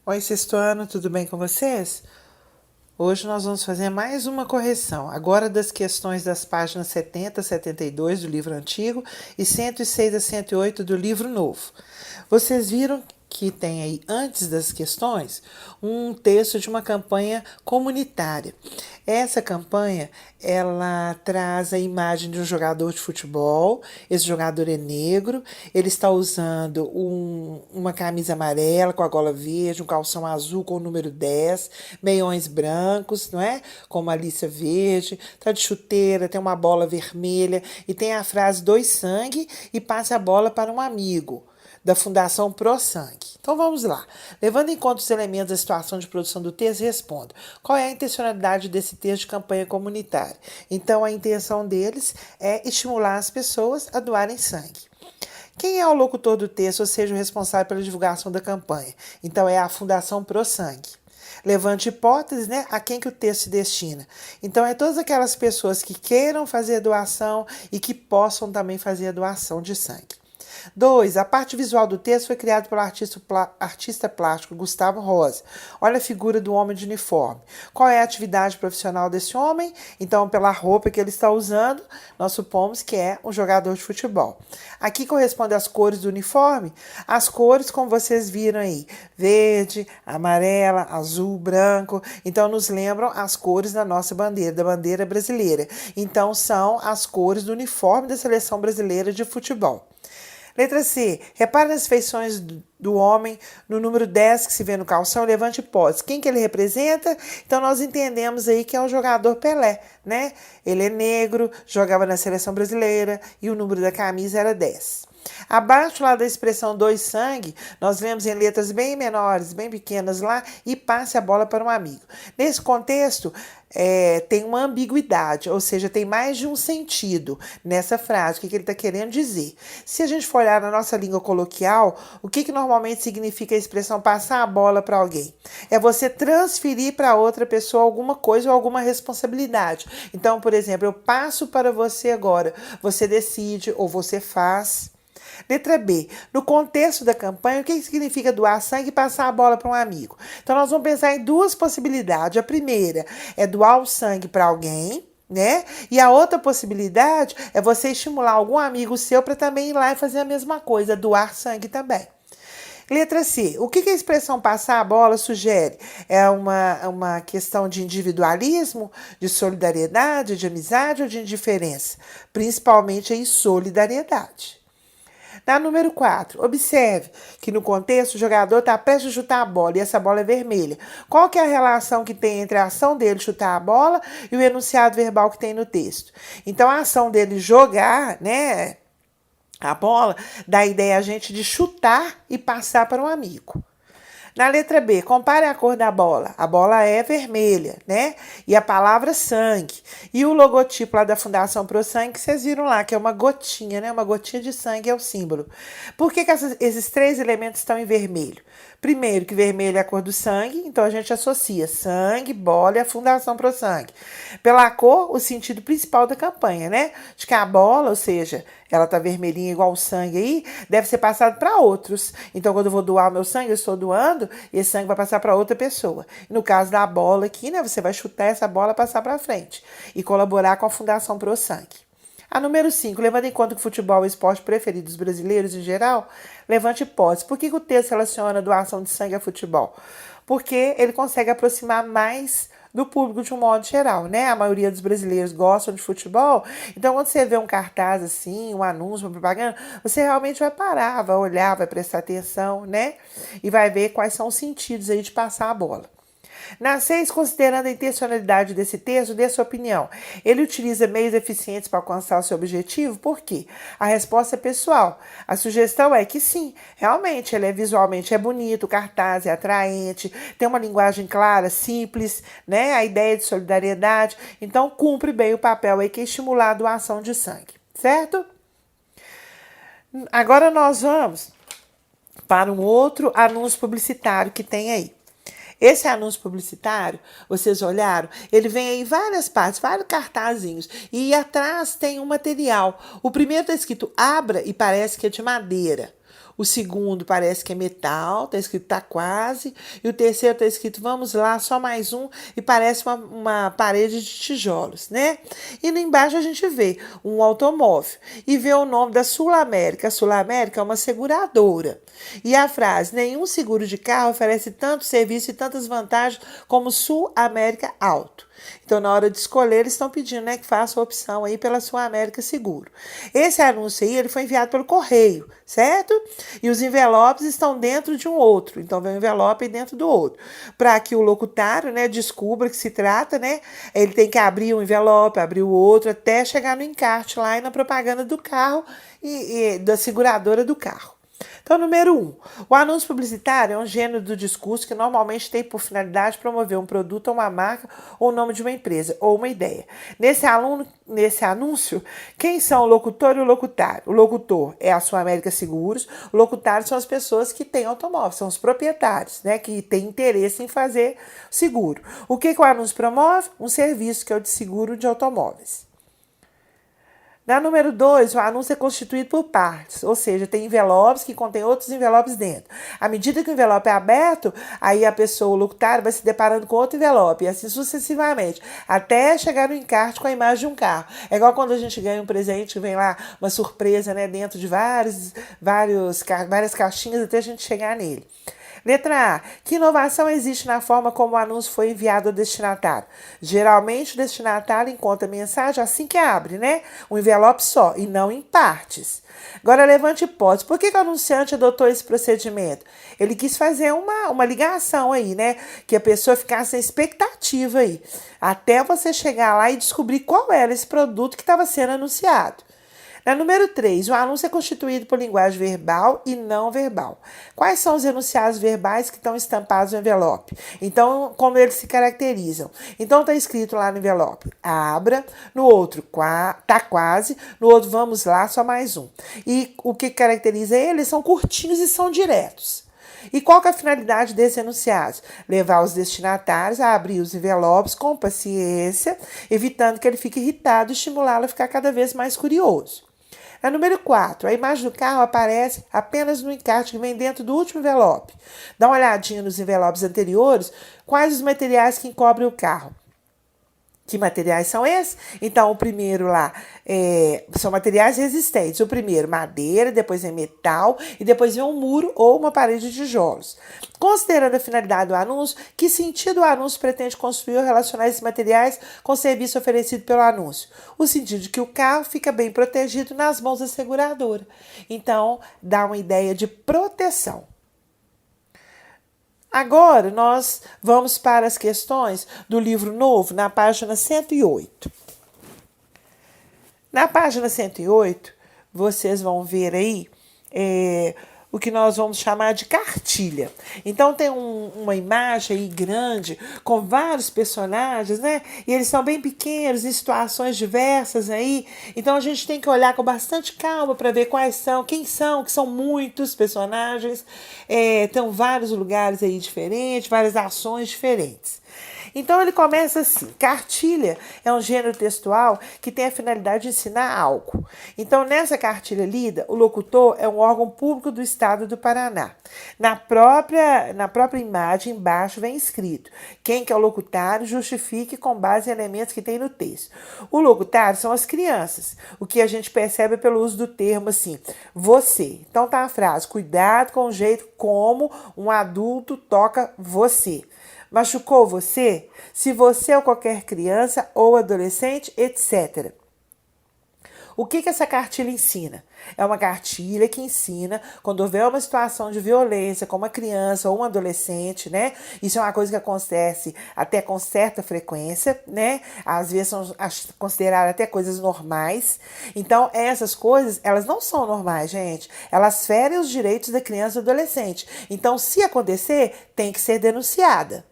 Oi, Sextuano, tudo bem com vocês? Hoje nós vamos fazer mais uma correção, agora das questões das páginas 70 a 72 do livro antigo e 106 a 108 do livro novo. Vocês viram que tem aí, antes das questões, um texto de uma campanha comunitária. Essa campanha, ela traz a imagem de um jogador de futebol. Esse jogador é negro, ele está usando uma camisa amarela com a gola verde, um calção azul com o número 10, meiões brancos, não é? Com uma lista verde, tá de chuteira, tem uma bola vermelha e tem a frase "doe sangue e passe a bola para um amigo", da Fundação Pro Sangue. Então vamos lá. Levando em conta os elementos da situação de produção do texto, respondo: qual é a intencionalidade desse texto de campanha comunitária? Então a intenção deles é estimular as pessoas a doarem sangue. Quem é o locutor do texto, ou seja, o responsável pela divulgação da campanha? Então é a Fundação Pro Sangue. Levante hipóteses, né, a quem que o texto se destina. Então, é todas aquelas pessoas que queiram fazer doação e que possam também fazer a doação de sangue. 2. A parte visual do texto foi criada pelo artista plástico Gustavo Rosa. Olha a figura do homem de uniforme. Qual é a atividade profissional desse homem? Então, pela roupa que ele está usando, nós supomos que é um jogador de futebol. Aqui corresponde às cores do uniforme. As cores, como vocês viram aí, verde, amarela, azul, branco. Então, nos lembram as cores da nossa bandeira, da bandeira brasileira. Então, são as cores do uniforme da seleção brasileira de futebol. Letra C. Repare nas feições do homem, no número 10 que se vê no calção, levante hipótese. Quem que ele representa? Então, nós entendemos aí que é o jogador Pelé, né? Ele é negro, jogava na seleção brasileira e o número da camisa era 10. Abaixo lá da expressão "doe sangue", nós lemos em letras bem menores, bem pequenas lá, "e passe a bola para um amigo". Nesse contexto, tem uma ambiguidade, ou seja, tem mais de um sentido nessa frase, o que ele está querendo dizer. Se a gente for olhar na nossa língua coloquial, o que normalmente significa a expressão "passar a bola para alguém"? É você transferir para outra pessoa alguma coisa ou alguma responsabilidade. Então, por exemplo, eu passo para você agora, você decide ou você faz. Letra B. No contexto da campanha, o que significa doar sangue e passar a bola para um amigo? Então, nós vamos pensar em duas possibilidades. A primeira é doar o sangue para alguém, né? E a outra possibilidade é você estimular algum amigo seu para também ir lá e fazer a mesma coisa, doar sangue também. Letra C. O que a expressão "passar a bola" sugere? É uma questão de individualismo, de solidariedade, de amizade ou de indiferença? Principalmente em solidariedade. Na número 4, observe que no contexto o jogador está prestes a chutar a bola e essa bola é vermelha. Qual que é a relação que tem entre a ação dele chutar a bola e o enunciado verbal que tem no texto? Então, a ação dele jogar, né, a bola, dá a ideia a gente de chutar e passar para um amigo. Na letra B, compare a cor da bola. A bola é vermelha, né? E a palavra sangue. E o logotipo lá da Fundação Pro Sangue, que vocês viram lá, que é uma gotinha, né? Uma gotinha de sangue é o símbolo. Por que esses três elementos estão em vermelho? Primeiro, que vermelho é a cor do sangue, então a gente associa sangue, bola e a Fundação Pro Sangue. Pela cor, o sentido principal da campanha, né? De que a bola, ou seja, ela tá vermelhinha igual o sangue aí, deve ser passado para outros. Então, quando eu vou doar o meu sangue, eu estou doando, e esse sangue vai passar para outra pessoa. No caso da bola aqui, né? Você vai chutar essa bola e passar para frente e colaborar com a Fundação Pro Sangue. A número 5, levando em conta que o futebol é o esporte preferido dos brasileiros em geral, levante hipótese. Por que o texto relaciona a doação de sangue a futebol? Porque ele consegue aproximar mais do público de um modo geral, né? A maioria dos brasileiros gostam de futebol, então quando você vê um cartaz assim, um anúncio, uma propaganda, você realmente vai parar, vai olhar, vai prestar atenção, né? E vai ver quais são os sentidos aí de passar a bola. Na 6, considerando a intencionalidade desse texto, dê sua opinião. Ele utiliza meios eficientes para alcançar o seu objetivo? Por quê? A resposta é pessoal. A sugestão é que sim, realmente, ele visualmente é bonito, o cartaz é atraente, tem uma linguagem clara, simples, né? A ideia de solidariedade. Então, cumpre bem o papel aí que é estimular a doação de sangue, certo? Agora nós vamos para um outro anúncio publicitário que tem aí. Esse anúncio publicitário, vocês olharam, ele vem em várias partes, vários cartazinhos, e atrás tem um material. O primeiro está escrito "abra" e parece que é de madeira. O segundo parece que é metal, está escrito tá quase. E o terceiro está escrito vamos lá, só mais um. E parece uma parede de tijolos, né? E lá embaixo a gente vê um automóvel e vê o nome da Sul América. A Sul América é uma seguradora. E a frase, nenhum seguro de carro oferece tanto serviço e tantas vantagens como Sul América Auto. Então, na hora de escolher, eles estão pedindo, né, que faça a opção aí pela Sul América Seguro. Esse anúncio aí, ele foi enviado pelo correio, certo? E os envelopes estão dentro de um outro. Então, vem um envelope dentro do outro. Para que o locutário, né, descubra que se trata, né, ele tem que abrir um envelope, abrir o outro, até chegar no encarte lá e na propaganda do carro e da seguradora do carro. Então, número 1. O anúncio publicitário é um gênero do discurso que normalmente tem por finalidade promover um produto ou uma marca ou o nome de uma empresa ou uma ideia. Nesse anúncio, quem são o locutor e o locutário? O locutor é a Sul América Seguros, o locutário são as pessoas que têm automóveis, são os proprietários, né, que têm interesse em fazer seguro. O que o anúncio promove? Um serviço que é o de seguro de automóveis. Na número 2, o anúncio é constituído por partes, ou seja, tem envelopes que contêm outros envelopes dentro. À medida que o envelope é aberto, aí a pessoa, o locutário, vai se deparando com outro envelope, e assim sucessivamente, até chegar no encarte com a imagem de um carro. É igual quando a gente ganha um presente, vem lá uma surpresa, né, dentro de várias caixinhas até a gente chegar nele. Letra A. Que inovação existe na forma como o anúncio foi enviado ao destinatário? Geralmente, o destinatário encontra a mensagem assim que abre, né? Um envelope só, e não em partes. Agora, levante hipótese. Por que o anunciante adotou esse procedimento? Ele quis fazer uma ligação aí, né? Que a pessoa ficasse na expectativa aí. Até você chegar lá e descobrir qual era esse produto que estava sendo anunciado. Na número 3, o anúncio é constituído por linguagem verbal e não verbal. Quais são os enunciados verbais que estão estampados no envelope? Então, como eles se caracterizam? Então, está escrito lá no envelope, abra, no outro, tá quase, no outro, vamos lá, só mais um. E o que caracteriza eles são curtinhos e são diretos. E qual que é a finalidade desses enunciados? Levar os destinatários a abrir os envelopes com paciência, evitando que ele fique irritado e estimulá-lo a ficar cada vez mais curioso. Na número 4, a imagem do carro aparece apenas no encarte que vem dentro do último envelope. Dá uma olhadinha nos envelopes anteriores, quais os materiais que encobrem o carro. Que materiais são esses? Então, o primeiro lá são materiais resistentes. O primeiro, madeira, depois é metal e depois vem um muro ou uma parede de tijolos. Considerando a finalidade do anúncio, que sentido o anúncio pretende construir ou relacionar esses materiais com o serviço oferecido pelo anúncio? O sentido de que o carro fica bem protegido nas mãos da seguradora. Então, dá uma ideia de proteção. Agora, nós vamos para as questões do livro novo, na página 108. Na página 108, vocês vão ver aí o que nós vamos chamar de cartilha. Então, tem uma imagem aí grande, com vários personagens, né? E eles são bem pequenos, em situações diversas aí. Então, a gente tem que olhar com bastante calma para ver quem são, que são muitos personagens. Tem vários lugares aí diferentes, várias ações diferentes. Então, ele começa assim: cartilha é um gênero textual que tem a finalidade de ensinar algo. Então, nessa cartilha lida, o locutor é um órgão público do estado do Paraná. Na própria imagem, embaixo, vem escrito: quem que é o locutário, justifique com base em elementos que tem no texto. O locutário são as crianças, o que a gente percebe pelo uso do termo assim, você. Então, tá a frase: cuidado com o jeito como um adulto toca você. Machucou você? Se você ou qualquer criança ou adolescente, etc. O que essa cartilha ensina? É uma cartilha que ensina quando houver uma situação de violência com uma criança ou um adolescente, né? Isso é uma coisa que acontece até com certa frequência, né? Às vezes são consideradas até coisas normais. Então, essas coisas, elas não são normais, gente. Elas ferem os direitos da criança e do adolescente. Então, se acontecer, tem que ser denunciada.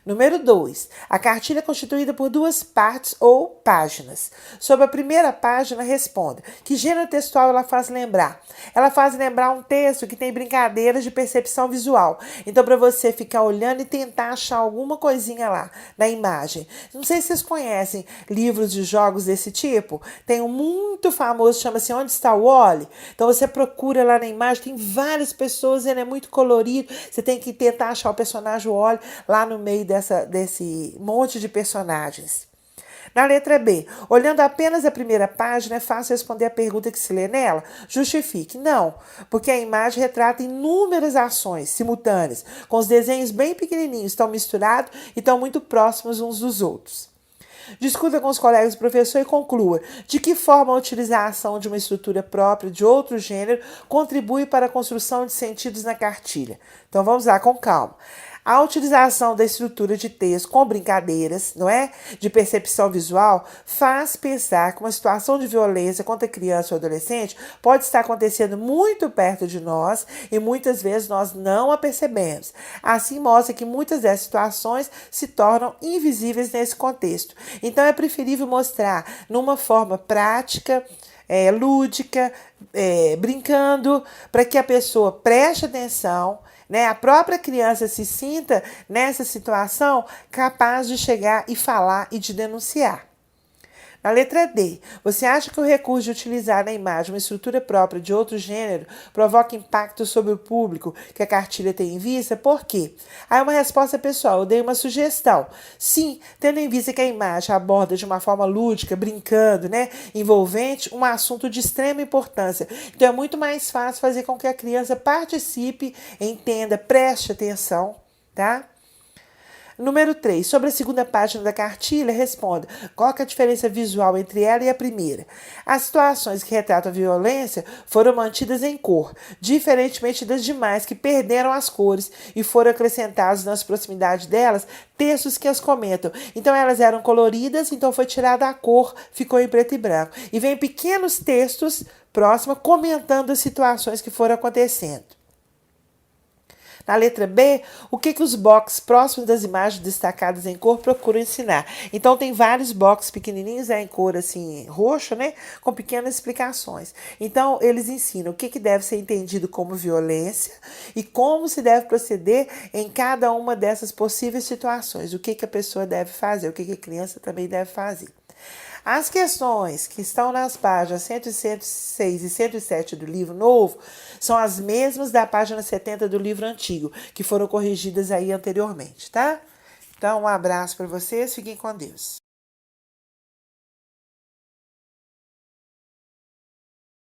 Número 2. A cartilha é constituída por duas partes ou páginas. Sobre a primeira página, responda: que gênero textual ela faz lembrar? Ela faz lembrar um texto que tem brincadeiras de percepção visual. Então, para você ficar olhando e tentar achar alguma coisinha lá na imagem. Não sei se vocês conhecem livros de jogos desse tipo. Tem um muito famoso, chama-se Onde Está o Wally? Então, você procura lá na imagem, tem várias pessoas, ele é muito colorido. Você tem que tentar achar o personagem Wally lá no meio desse monte de personagens. Na letra B, olhando apenas a primeira página, é fácil responder a pergunta que se lê nela? Justifique. Não, porque a imagem retrata inúmeras ações simultâneas, com os desenhos bem pequenininhos, estão misturados e estão muito próximos uns dos outros. Discuta com os colegas do professor e conclua de que forma a utilização de uma estrutura própria de outro gênero contribui para a construção de sentidos na cartilha. Então vamos lá com calma. A utilização da estrutura de texto com brincadeiras, não é? De percepção visual, faz pensar que uma situação de violência contra criança ou adolescente pode estar acontecendo muito perto de nós e muitas vezes nós não a percebemos. Assim mostra que muitas dessas situações se tornam invisíveis nesse contexto. Então é preferível mostrar numa forma prática, lúdica, brincando, para que a pessoa preste atenção, né? A própria criança se sinta nessa situação capaz de chegar e falar e de denunciar. Na letra D, você acha que o recurso de utilizar na imagem uma estrutura própria de outro gênero provoca impacto sobre o público que a cartilha tem em vista? Por quê? Aí uma resposta pessoal, eu dei uma sugestão. Sim, tendo em vista que a imagem aborda de uma forma lúdica, brincando, né, envolvente, um assunto de extrema importância. Então é muito mais fácil fazer com que a criança participe, entenda, preste atenção, tá? Número 3. Sobre a segunda página da cartilha, responda: qual é a diferença visual entre ela e a primeira? As situações que retratam a violência foram mantidas em cor, diferentemente das demais que perderam as cores e foram acrescentados nas proximidades delas textos que as comentam. Então elas eram coloridas, então foi tirada a cor, ficou em preto e branco. E vem pequenos textos próximos comentando as situações que foram acontecendo. Na letra B, o que os boxes próximos das imagens destacadas em cor procuram ensinar? Então, tem vários boxes pequenininhos em cor assim, roxo, né? Com pequenas explicações. Então, eles ensinam o que deve ser entendido como violência e como se deve proceder em cada uma dessas possíveis situações. O que a pessoa deve fazer, o que a criança também deve fazer. As questões que estão nas páginas 106 e 107 do livro novo são as mesmas da página 70 do livro antigo, que foram corrigidas aí anteriormente, tá? Então, um abraço para vocês, fiquem com Deus.